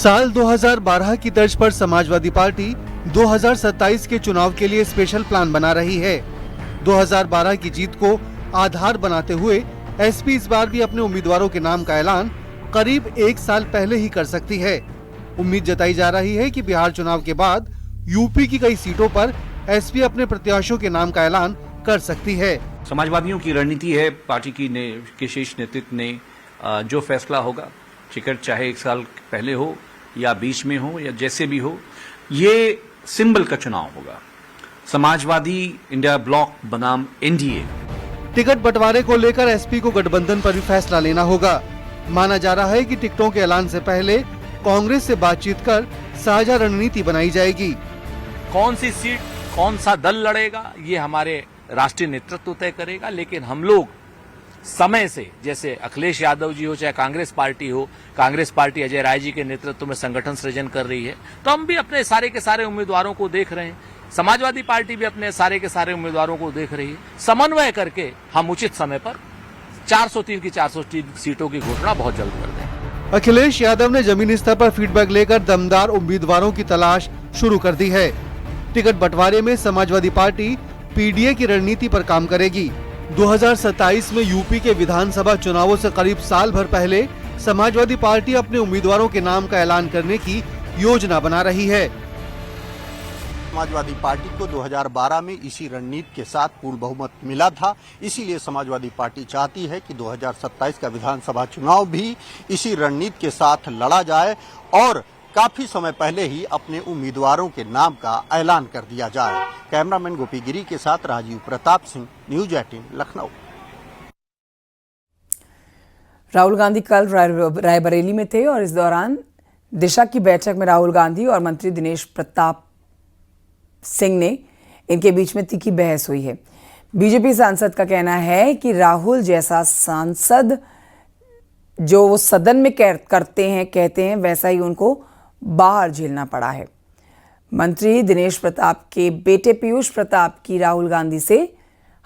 साल 2012 की तर्ज पर समाजवादी पार्टी 2027 के चुनाव के लिए स्पेशल प्लान बना रही है। 2012 की जीत को आधार बनाते हुए एसपी इस बार भी अपने उम्मीदवारों के नाम का ऐलान करीब 1 साल पहले ही कर सकती है। उम्मीद जताई जा रही है कि बिहार चुनाव के बाद यूपी की कई सीटों पर एसपी अपने प्रत्याशियों के नाम का ऐलान कर सकती है। समाजवादियों की रणनीति है, पार्टी के शीर्ष नेतृत्व ने जो फैसला होगा, टिकट चाहे 1 साल पहले हो या बीच में हो या जैसे भी हो, ये सिंबल का चुनाव होगा। समाजवादी इंडिया ब्लॉक बनाम एनडीए। टिकट बंटवारे को लेकर एसपी को गठबंधन पर भी फैसला लेना होगा। माना जा रहा है कि टिकटों के ऐलान से पहले कांग्रेस से बातचीत कर साझा रणनीति बनाई जाएगी। कौन सी सीट कौन सा दल लड़ेगा ये हमारे राष्ट्रीय नेतृत्व तय करेगा, लेकिन हम लोग समय से, जैसे अखिलेश यादव जी हो चाहे कांग्रेस पार्टी अजय राय जी के नेतृत्व में संगठन सृजन कर रही है, तो हम भी अपने सारे के सारे उम्मीदवारों को देख रहे हैं। समाजवादी पार्टी भी अपने सारे के सारे उम्मीदवारों को देख रही है। समन्वय करके हम उचित समय पर 403 की 403 सीटों की घोषणा बहुत जल्द कर दें। अखिलेश यादव ने जमीनी स्तर पर फीडबैक लेकर दमदार उम्मीदवारों की तलाश शुरू कर दी है। टिकट बंटवारे में समाजवादी पार्टी पीडीए की रणनीति पर काम करेगी। 2027 में यूपी के विधानसभा चुनावों से करीब साल भर पहले समाजवादी पार्टी अपने उम्मीदवारों के नाम का ऐलान करने की योजना बना रही है। समाजवादी पार्टी को 2012 में इसी रणनीति के साथ पूर्ण बहुमत मिला था, इसीलिए समाजवादी पार्टी चाहती है कि 2027 का विधानसभा चुनाव भी इसी रणनीति के साथ लड़ा जाए और काफी समय पहले ही अपने उम्मीदवारों के नाम का ऐलान कर दिया जाए। कैमरामैन गोपी गिरी के साथ राजीव प्रताप सिंह, न्यूज 18 लखनऊ। राहुल गांधी कल रायबरेली में थे और इस दौरान दिशा की बैठक में राहुल गांधी और मंत्री दिनेश प्रताप सिंह ने इनके बीच में तीखी बहस हुई है। बीजेपी सांसद का कहना है कि राहुल जैसा सांसद जो वो सदन में कहते हैं वैसा ही उनको बाहर झेलना पड़ा है। मंत्री दिनेश प्रताप के बेटे पीयूष प्रताप की राहुल गांधी से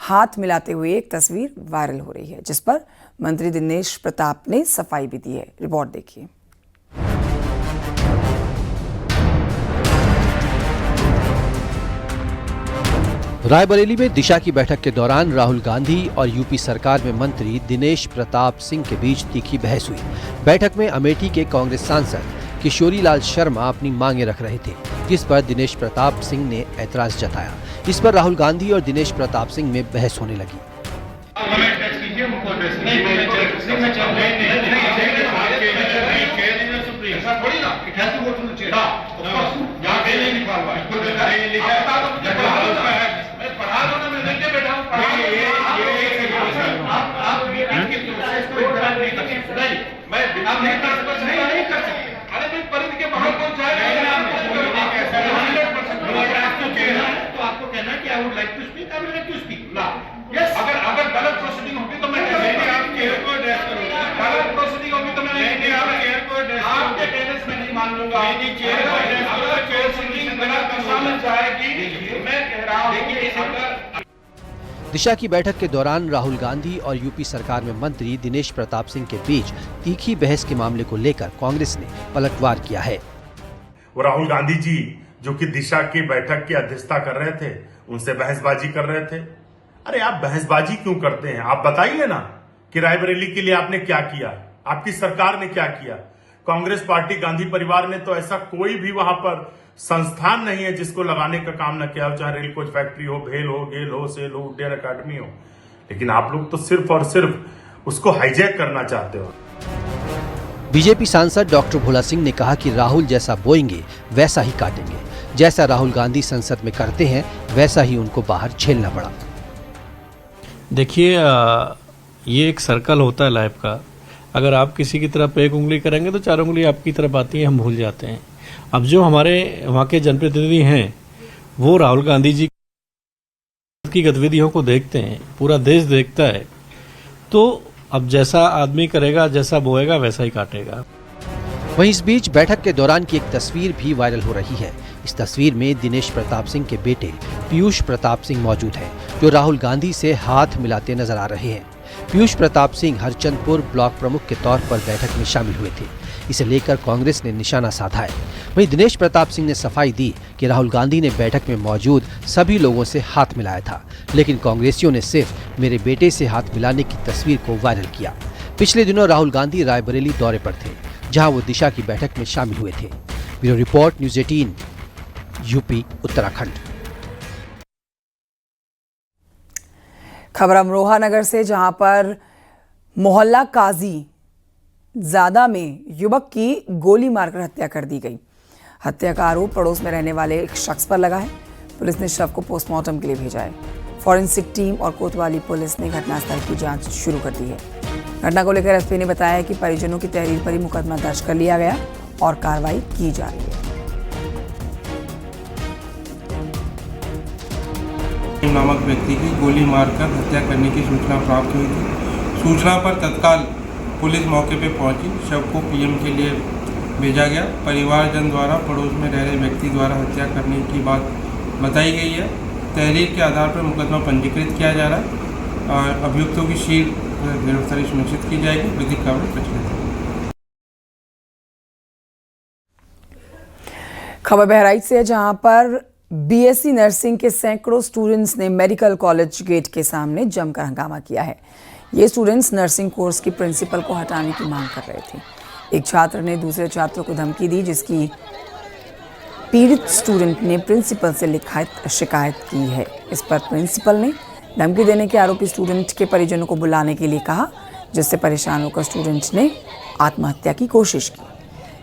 हाथ मिलाते हुए एक तस्वीर वायरल हो रही है, जिस पर मंत्री दिनेश प्रताप ने सफाई भी दी है। रिपोर्ट देखिए। रायबरेली में दिशा की बैठक के दौरान राहुल गांधी और यूपी सरकार में मंत्री दिनेश प्रताप सिंह के बीच तीखी बहस हुई। बैठक में अमेठी के कांग्रेस सांसद किशोरीलाल शर्मा अपनी मांगे रख रहे थे, जिस पर दिनेश प्रताप सिंह ने ऐतराज जताया। इस पर राहुल गांधी और दिनेश प्रताप सिंह में बहस होने लगी। अगर गलत प्रोसीडिंग होगी तो मैं चेयर को एड्रेस करूंगा। गलत प्रोसीडिंग होगी तो मैं चेयर को एड्रेस आपके टेनिस में नहीं मान लूंगा। चेयर को एड्रेस अगर प्रोसीडिंग गलत समझ जाएगी, मैं कह रहा हूं कि दिशा की बैठक के दौरान राहुल गांधी और यूपी सरकार में मंत्री दिनेश प्रताप सिंह के बीच तीखी बहस के मामले को लेकर कांग्रेस ने पलटवार किया है। वो राहुल गांधी जी जो कि दिशा की बैठक की अध्यक्षता कर रहे थे, उनसे बहसबाजी कर रहे थे। अरे आप बहसबाजी क्यों करते हैं? आप बताइए ना कि रायबरेली के लिए आपने क्या किया, आपकी सरकार ने क्या किया। कांग्रेस पार्टी, गांधी परिवार ने तो ऐसा कोई भी वहां पर संस्थान नहीं है जिसको लगाने का काम न किया हो, चाहे रेल कोच फैक्ट्री हो, भेल हो, गेल हो, सेल हो, उड्डयन अकादमी हो। लेकिन आप लोग तो सिर्फ और सिर्फ उसको हाईजैक करना चाहते हो। बीजेपी सांसद डॉक्टर भोला सिंह ने कहा कि राहुल जैसा बोएंगे वैसा ही काटेंगे। जैसा राहुल गांधी संसद में करते हैं वैसा ही उनको बाहर झेलना पड़ा। देखिए, ये एक सर्कल होता है लाइफ का। अगर आप किसी की तरफ एक उंगली करेंगे तो 4 उंगली आपकी तरफ आती है, हम भूल जाते हैं। अब जो हमारे वहाँ के जनप्रतिनिधि हैं वो राहुल गांधी जी की गतिविधियों को देखते हैं, पूरा देश देखता है, तो अब जैसा आदमी करेगा, जैसा बोएगा वैसा ही काटेगा। वहीं इस बीच बैठक के दौरान की एक तस्वीर भी वायरल हो रही है। इस तस्वीर में दिनेश प्रताप सिंह के बेटे पीयूष प्रताप सिंह मौजूद हैं, जो राहुल गांधी से हाथ मिलाते नजर आ रहे हैं। पीयूष प्रताप सिंह हरचंदपुर ब्लॉक प्रमुख के तौर पर बैठक में शामिल हुए थे। इसे लेकर कांग्रेस ने निशाना साधा है। वहीं दिनेश प्रताप सिंह ने सफाई दी कि राहुल गांधी ने बैठक में मौजूद सभी लोगों से हाथ मिलाया था, लेकिन कांग्रेसियों ने सिर्फ मेरे बेटे से हाथ मिलाने की तस्वीर को वायरल किया। पिछले दिनों राहुल गांधी रायबरेली दौरे पर थे, जहां वो दिशा की बैठक में शामिल हुए थे। Bureau report, news 18, UP Uttarakhand. खबर अमरोहा नगर से, जहां पर मोहल्ला काजी ज़ादा में युवक की गोली मारकर हत्या कर दी गई। हत्या का आरोप पड़ोस में रहने वाले एक शख्स पर लगा है। पुलिस ने शव को पोस्टमार्टम के लिए भेजा है। फॉरेंसिक टीम और कोतवाली पुलिस ने घटनास्थल की जांच शुरू कर दी है। घटना को लेकर एसपी ने बताया कि परिजनों की तहरीर पर ही मुकदमा दर्ज कर लिया गया और कार्रवाई की जा रही है। नामक व्यक्ति की गोली मारकर हत्या करने की सूचना प्राप्त हुई थी। सूचना पर तत्काल पुलिस मौके पर पहुंची, शव को पीएम के लिए भेजा गया। परिवारजन द्वारा पड़ोस में रह रहे व्यक्ति द्वारा हत्या करने की बात बताई गई है। तहरीर के आधार पर मुकदमा पंजीकृत किया जा रहा है और अभियुक्तों की शीघ्र गिरफ्तारी सुनिश्चित की जाएगी। विधिक कार्रवाई प्रचलित है। खबर बहराइच से है, जहां पर बीएससी नर्सिंग के सैकड़ों स्टूडेंट्स ने मेडिकल कॉलेज गेट के सामने जमकर हंगामा किया है। ये स्टूडेंट्स नर्सिंग कोर्स की प्रिंसिपल को हटाने की मांग कर रहे थे। एक छात्र ने दूसरे छात्रों को धमकी दी, जिसकी पीड़ित स्टूडेंट ने प्रिंसिपल से लिखित शिकायत की है। इस पर प्रिंसिपल ने धमकी देने के आरोपी स्टूडेंट के परिजनों को बुलाने के लिए कहा, जिससे परेशान होकर स्टूडेंट ने आत्महत्या की कोशिश की।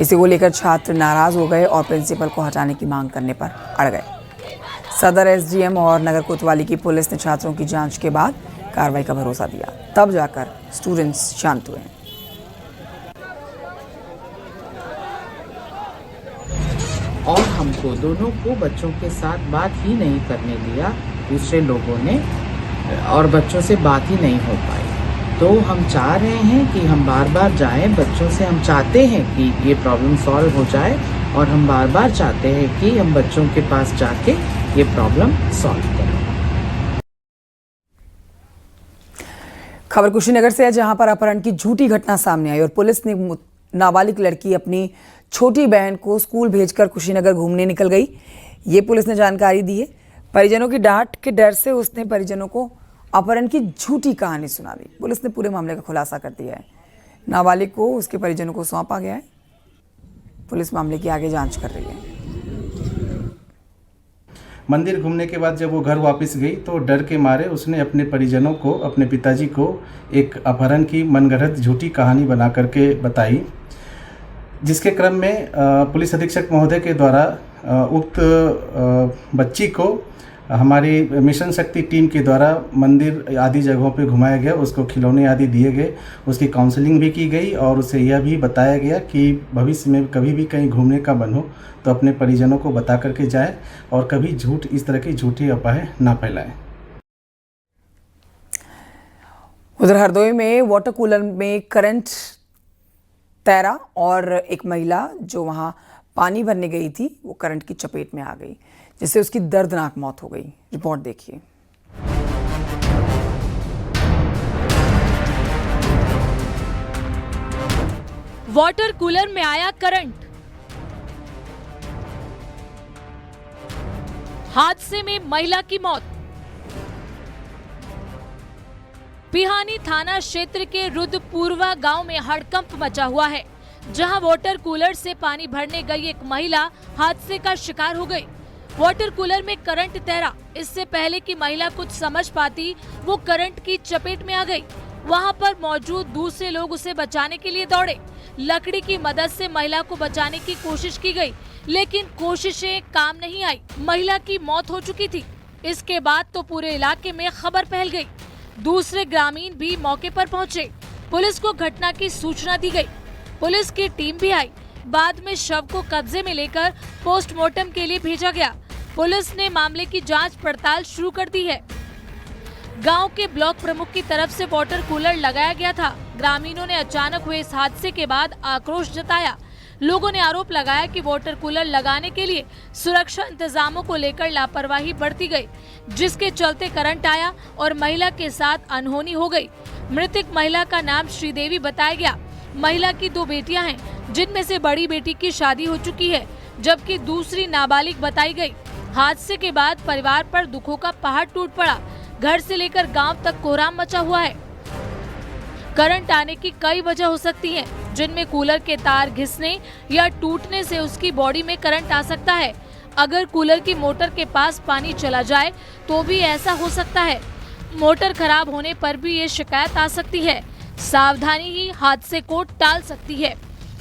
इसी को लेकर छात्र नाराज हो गए और प्रिंसिपल को हटाने की मांग करने पर अड़ गए। सदर एसडीएम और नगर कोतवाली की पुलिस ने छात्रों की जांच के बाद कार्रवाई का भरोसा दिया, तब जाकर स्टूडेंट्स शांत हुए। और हमको दोनों को बच्चों के साथ बात ही नहीं करने दिया दूसरे लोगों ने, और बच्चों से बात ही नहीं हो पाई। तो हम चाह रहे हैं कि हम बार बार जाएं बच्चों से। हम चाहते हैं कि ये प्रॉब्लम सॉल्व हो जाए और हम बार बार चाहते हैं कि हम बच्चों के पास जाके ये प्रॉब्लम सॉल्व करें। खबर कुशीनगर से है, जहां पर अपहरण की झूठी घटना सामने आई और पुलिस ने नाबालिग लड़की अपनी छोटी बहन को स्कूल भेजकर कुशीनगर घूमने निकल गई। ये पुलिस ने जानकारी दी है। परिजनों की डांट के डर से उसने परिजनों को अपहरण की झूठी कहानी सुना दी। पुलिस ने पूरे मामले का खुलासा कर दिया है। नाबालिग को उसके परिजनों को सौंपा गया है। पुलिस मामले की आगे जांच कर रही है। मंदिर घूमने के बाद जब वो घर वापस गई तो डर के मारे उसने अपने परिजनों को, अपने पिताजी को एक अपहरण की मनगढ़ंत झूठी कहानी बना करके बताई, जिसके क्रम में पुलिस अधीक्षक महोदय के द्वारा उक्त बच्ची को हमारी मिशन शक्ति टीम के द्वारा मंदिर आदि जगहों पे घुमाया गया। उसको खिलौने आदि दिए गए, उसकी काउंसलिंग भी की गई और उसे यह भी बताया गया कि भविष्य में कभी भी कहीं घूमने का मन हो तो अपने परिजनों को बता करके जाए और कभी झूठ इस तरह की झूठी अफवाहें ना फैलाएं। उधर हरदोई में वाटर कूलर में करंट तैरा और एक महिला जो वहां पानी भरने गई थी वो करंट की चपेट में आ गई, जिससे उसकी दर्दनाक मौत हो गई। रिपोर्ट देखिए। वाटर कूलर में आया करंट, हादसे में महिला की मौत। पिहानी थाना क्षेत्र के रुद्रपुरवा गांव में हड़कंप मचा हुआ है, जहां वाटर कूलर से पानी भरने गई एक महिला हादसे का शिकार हो गई। वाटर कूलर में करंट तैरा। इससे पहले कि महिला कुछ समझ पाती, वो करंट की चपेट में आ गई। वहां पर मौजूद दूसरे लोग उसे बचाने के लिए दौड़े। लकड़ी की मदद से महिला को बचाने की कोशिश की गई, लेकिन कोशिशें काम नहीं आई। महिला की मौत हो चुकी थी। इसके बाद तो पूरे इलाके में खबर फैल गई। दूसरे ग्रामीण भी मौके पर पहुंचे। पुलिस को घटना की सूचना दी गई। पुलिस की टीम भी आई। बाद में शव को कब्जे में लेकर पोस्टमार्टम के लिए भेजा गया। पुलिस ने मामले की जांच पड़ताल शुरू कर दी है। गांव के ब्लॉक प्रमुख की तरफ से वाटर कूलर लगाया गया था। ग्रामीणों ने अचानक हुए इस हादसे के बाद आक्रोश जताया। लोगों ने आरोप लगाया कि वाटर कूलर लगाने के लिए सुरक्षा इंतजामों को लेकर लापरवाही बरती गई, जिसके चलते करंट आया और महिला के साथ अनहोनी हो गई। मृतक महिला का नाम श्रीदेवी बताया गया। महिला की 2 बेटियां हैं। जिनमें से बड़ी बेटी की शादी हो चुकी है, जबकि दूसरी नाबालिग बताई गई। हादसे के बाद परिवार पर दुखों का पहाड़ टूट पड़ा। घर से लेकर गांव तक कोहराम मचा हुआ है। करंट आने की कई वजह हो सकती हैं, जिनमें कूलर के तार घिसने या टूटने से उसकी बॉडी में करंट आ सकता है। अगर कूलर की मोटर के पास पानी चला जाए तो भी ऐसा हो सकता है। मोटर खराब होने पर भी ये शिकायत आ सकती है। सावधानी ही हादसे को टाल सकती है।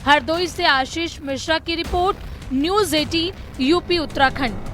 हरदोई से आशीष मिश्रा की रिपोर्ट, न्यूज़ 18 यूपी उत्तराखंड।